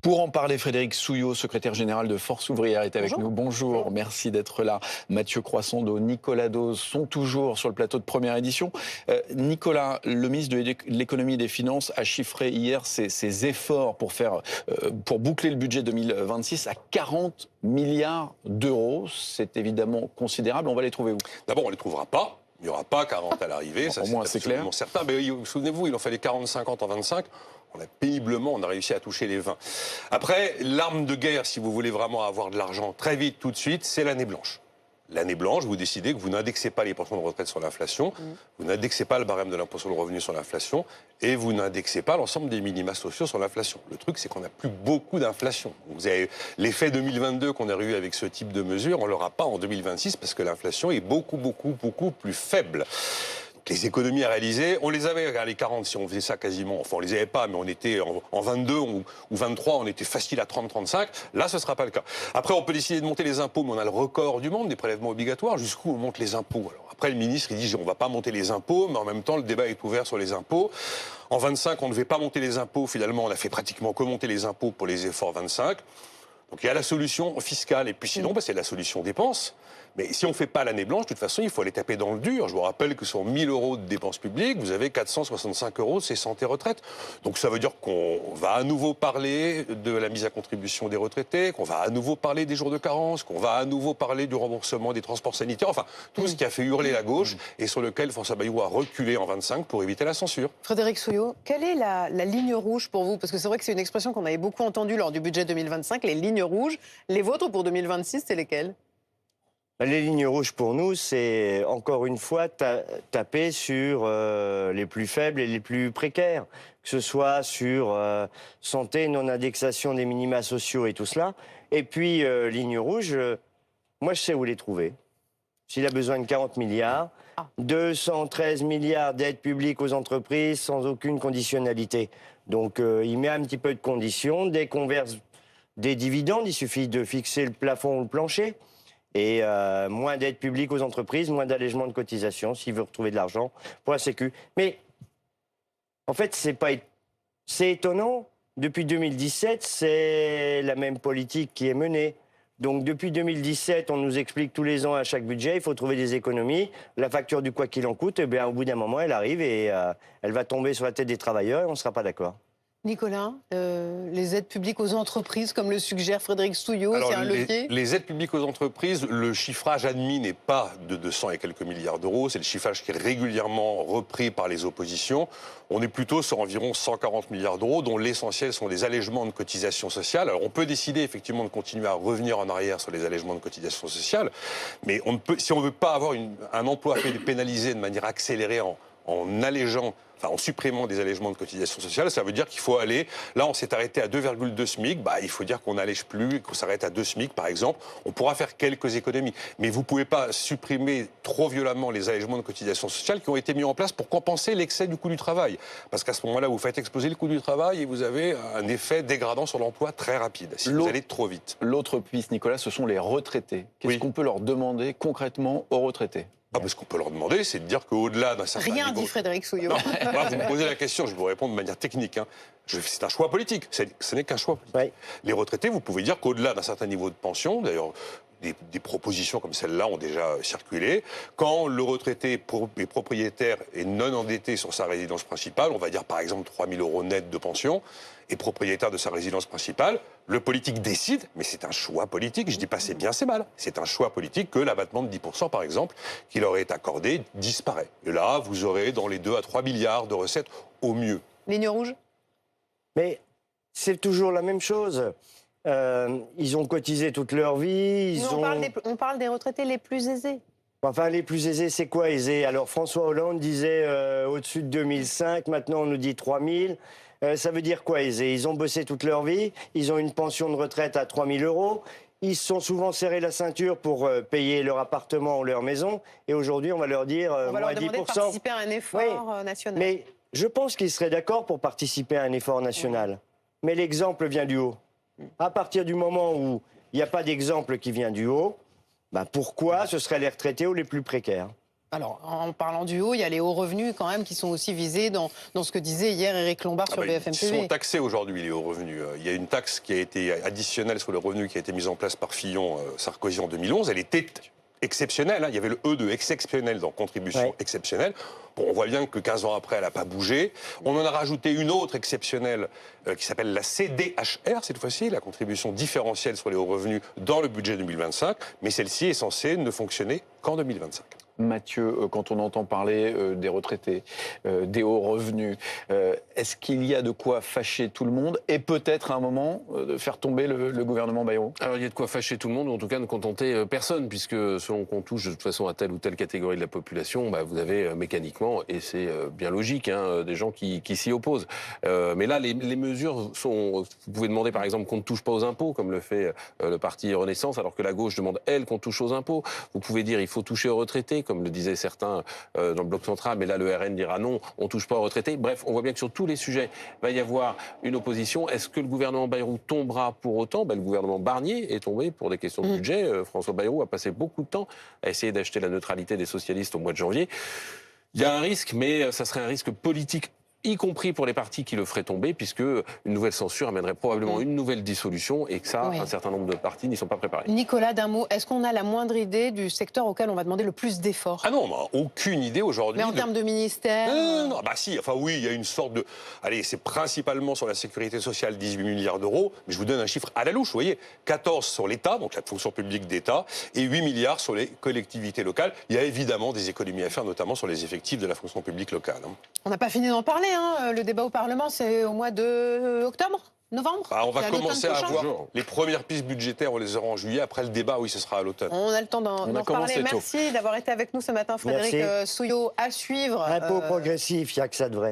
Pour en parler, Frédéric Souillot, secrétaire général de Force Ouvrière, est avec Bonjour. nous. Bonjour, merci d'être là. Mathieu Croissando, Nicolas Dose sont toujours sur le plateau de Première Édition. Nicolas, le ministre de l'Économie et des Finances a chiffré hier ses efforts pour boucler le budget 2026 à 40 milliards d'euros. C'est évidemment considérable. On va les trouver où? D'abord, on ne les trouvera pas. Il n'y aura pas 40 à l'arrivée, Bon, ça au moins, c'est c'est clair. absolument certain. Mais souvenez-vous, il en fallait 40-50 en 25. On a réussi à toucher les 20. Après, l'arme de guerre, si vous voulez vraiment avoir de l'argent très vite, tout de suite, c'est l'année blanche. L'année blanche, vous décidez que vous n'indexez pas les pensions de retraite sur l'inflation, vous n'indexez pas le barème de l'impôt sur le revenu sur l'inflation, et vous n'indexez pas l'ensemble des minima sociaux sur l'inflation. Le truc, c'est qu'on n'a plus beaucoup d'inflation. Vous avez l'effet 2022 qu'on a eu avec ce type de mesure, on ne l'aura pas en 2026 parce que l'inflation est beaucoup plus faible. Les économies à réaliser, on les avait, les 40, si on faisait ça quasiment, enfin on les avait pas, mais on était en 22 ou 23, on était facile à 30-35, là ce ne sera pas le cas. Après on peut décider de monter les impôts, mais on a le record du monde des prélèvements obligatoires, jusqu'où on monte les impôts. Alors après le ministre il dit on ne va pas monter les impôts, mais en même temps le débat est ouvert sur les impôts. En 25 on ne devait pas monter les impôts, finalement on a fait pratiquement que monter les impôts pour les efforts 25. Donc il y a la solution fiscale, et puis sinon c'est la solution dépenses. Mais si on ne fait pas l'année blanche, de toute façon, il faut aller taper dans le dur. Je vous rappelle que sur 1 000 euros de dépenses publiques, vous avez 465 euros, c'est santé retraite. Donc ça veut dire qu'on va à nouveau parler de la mise à contribution des retraités, qu'on va à nouveau parler des jours de carence, qu'on va à nouveau parler du remboursement des transports sanitaires, enfin tout ce qui a fait hurler la gauche et sur lequel François Bayrou a reculé en 25 pour éviter la censure. Frédéric Souillot, quelle est la ligne rouge pour vous? Parce que c'est vrai que c'est une expression qu'on avait beaucoup entendue lors du budget 2025, les lignes rouges. Les vôtres pour 2026, c'est lesquelles? Les lignes rouges pour nous, c'est encore une fois taper sur les plus faibles et les plus précaires, que ce soit sur santé, non-indexation des minima sociaux et tout cela. Et puis, lignes rouges, moi je sais où les trouver. S'il a besoin de 40 milliards, 213 milliards d'aides publiques aux entreprises sans aucune conditionnalité. Donc il met un petit peu de conditions. Dès qu'on verse des dividendes, il suffit de fixer le plafond ou le plancher. Et moins d'aides publiques aux entreprises, moins d'allègements de cotisations s'il veut retrouver de l'argent pour la Sécu. Mais en fait, c'est étonnant. Depuis 2017, c'est la même politique qui est menée. Donc depuis 2017, on nous explique tous les ans à chaque budget, il faut trouver des économies. La facture du quoi qu'il en coûte, eh bien, au bout d'un moment, elle arrive et elle va tomber sur la tête des travailleurs et on ne sera pas d'accord. Nicolas, les aides publiques aux entreprises, comme le suggère Frédéric Souillot, c'est un levier? Les aides publiques aux entreprises, le chiffrage admis n'est pas de 200 et quelques milliards d'euros, c'est le chiffrage qui est régulièrement repris par les oppositions. On est plutôt sur environ 140 milliards d'euros, dont l'essentiel sont des allègements de cotisations sociales. Alors on peut décider effectivement de continuer à revenir en arrière sur les allègements de cotisations sociales, mais si on ne veut pas avoir un emploi pénalisé de manière accélérée en allégeant, en supprimant des allègements de cotisations sociales, ça veut dire qu'il faut aller, là on s'est arrêté à 2,2 SMIC, il faut dire qu'on n'allège plus, qu'on s'arrête à 2 SMIC par exemple, on pourra faire quelques économies. Mais vous ne pouvez pas supprimer trop violemment les allègements de cotisations sociales qui ont été mis en place pour compenser l'excès du coût du travail. Parce qu'à ce moment-là, vous faites exploser le coût du travail et vous avez un effet dégradant sur l'emploi très rapide, si vous allez trop vite. L'autre piste, Nicolas, ce sont les retraités. Qu'est-ce qu'on peut leur demander concrètement aux retraités? Ce qu'on peut leur demander, c'est de dire qu'au-delà d'un certain Rien niveau... dit Frédéric Souillot. Non, vous me posez la question, je vais vous répondre de manière technique. C'est un choix politique, ce n'est qu'un choix politique. Oui. Les retraités, vous pouvez dire qu'au-delà d'un certain niveau de pension, d'ailleurs, des propositions comme celle-là ont déjà circulé. Quand le retraité est propriétaire et non endetté sur sa résidence principale, on va dire par exemple 3 000 euros net de pension, et propriétaire de sa résidence principale, le politique décide, mais c'est un choix politique, je ne dis pas c'est bien, c'est mal, c'est un choix politique que l'abattement de 10% par exemple, qui leur est accordé, disparaît. Et là, vous aurez dans les 2 à 3 milliards de recettes au mieux. Ligne rouge? Mais c'est toujours la même chose. Ils ont cotisé toute leur vie. On parle des retraités les plus aisés. Enfin, les plus aisés, c'est quoi aisés? Alors, François Hollande disait au-dessus de 2005, maintenant on nous dit 3000. Ça veut dire quoi aisés? Ils ont bossé toute leur vie, ils ont une pension de retraite à 3000 euros. Ils se sont souvent serré la ceinture pour payer leur appartement ou leur maison. Et aujourd'hui, on va leur dire on va leur moins demander 10%. de participer à un effort national. Mais je pense qu'ils seraient d'accord pour participer à un effort national. Mais l'exemple vient du haut. À partir du moment où il n'y a pas d'exemple qui vient du haut, pourquoi ce seraient les retraités ou les plus précaires? Alors, en parlant du haut, il y a les hauts revenus quand même qui sont aussi visés dans ce que disait hier Éric Lombard sur BFM TV. Ils sont taxés aujourd'hui, les hauts revenus. Il y a une taxe qui a été additionnelle sur le revenu qui a été mise en place par Fillon, Sarkozy en 2011. Elle était exceptionnelle. Il y avait le E de exceptionnel dans contribution exceptionnelle. Bon, on voit bien que 15 ans après, elle n'a pas bougé. On en a rajouté une autre exceptionnelle qui s'appelle la CDHR, cette fois-ci, la contribution différentielle sur les hauts revenus dans le budget 2025. Mais celle-ci est censée ne fonctionner qu'en 2025. Mathieu, quand on entend parler des retraités, des hauts revenus, est-ce qu'il y a de quoi fâcher tout le monde et peut-être à un moment de faire tomber le gouvernement Bayrou? Alors il y a de quoi fâcher tout le monde, ou en tout cas ne contenter personne, puisque selon qu'on touche de toute façon à telle ou telle catégorie de la population, vous avez mécaniquement, et c'est bien logique, des gens qui s'y opposent. Mais là, les mesures sont... Vous pouvez demander par exemple qu'on ne touche pas aux impôts, comme le fait le parti Renaissance, alors que la gauche demande, elle, qu'on touche aux impôts. Vous pouvez dire il faut toucher aux retraités, comme le disaient certains dans le bloc central, mais là le RN dira non, on ne touche pas aux retraités. Bref, on voit bien que sur tous les sujets, il va y avoir une opposition. Est-ce que le gouvernement Bayrou tombera pour autant? Le gouvernement Barnier est tombé pour des questions de budget. François Bayrou a passé beaucoup de temps à essayer d'acheter la neutralité des socialistes au mois de janvier. Il y a un risque, mais ça serait un risque politique, y compris pour les partis qui le feraient tomber, puisque une nouvelle censure amènerait probablement une nouvelle dissolution et que ça, un certain nombre de partis n'y sont pas préparés. Nicolas, d'un mot, est-ce qu'on a la moindre idée du secteur auquel on va demander le plus d'efforts? Ah non, aucune idée aujourd'hui. Mais en termes de ministère Non, si, oui, il y a une sorte de... Allez, c'est principalement sur la sécurité sociale, 18 milliards d'euros, mais je vous donne un chiffre à la louche, vous voyez, 14 sur l'État, donc la fonction publique d'État, et 8 milliards sur les collectivités locales. Il y a évidemment des économies à faire, notamment sur les effectifs de la fonction publique locale. On n'a pas fini d'en parler, le débat au Parlement, c'est au mois de octobre, novembre? On va commencer à avoir les premières pistes budgétaires, on les aura en juillet. Après le débat, oui, ce sera à l'automne. On a le temps d'en reparler. Merci d'avoir été avec nous ce matin, Frédéric Souillot. À suivre. Impôt progressif, il n'y a que ça de vrai.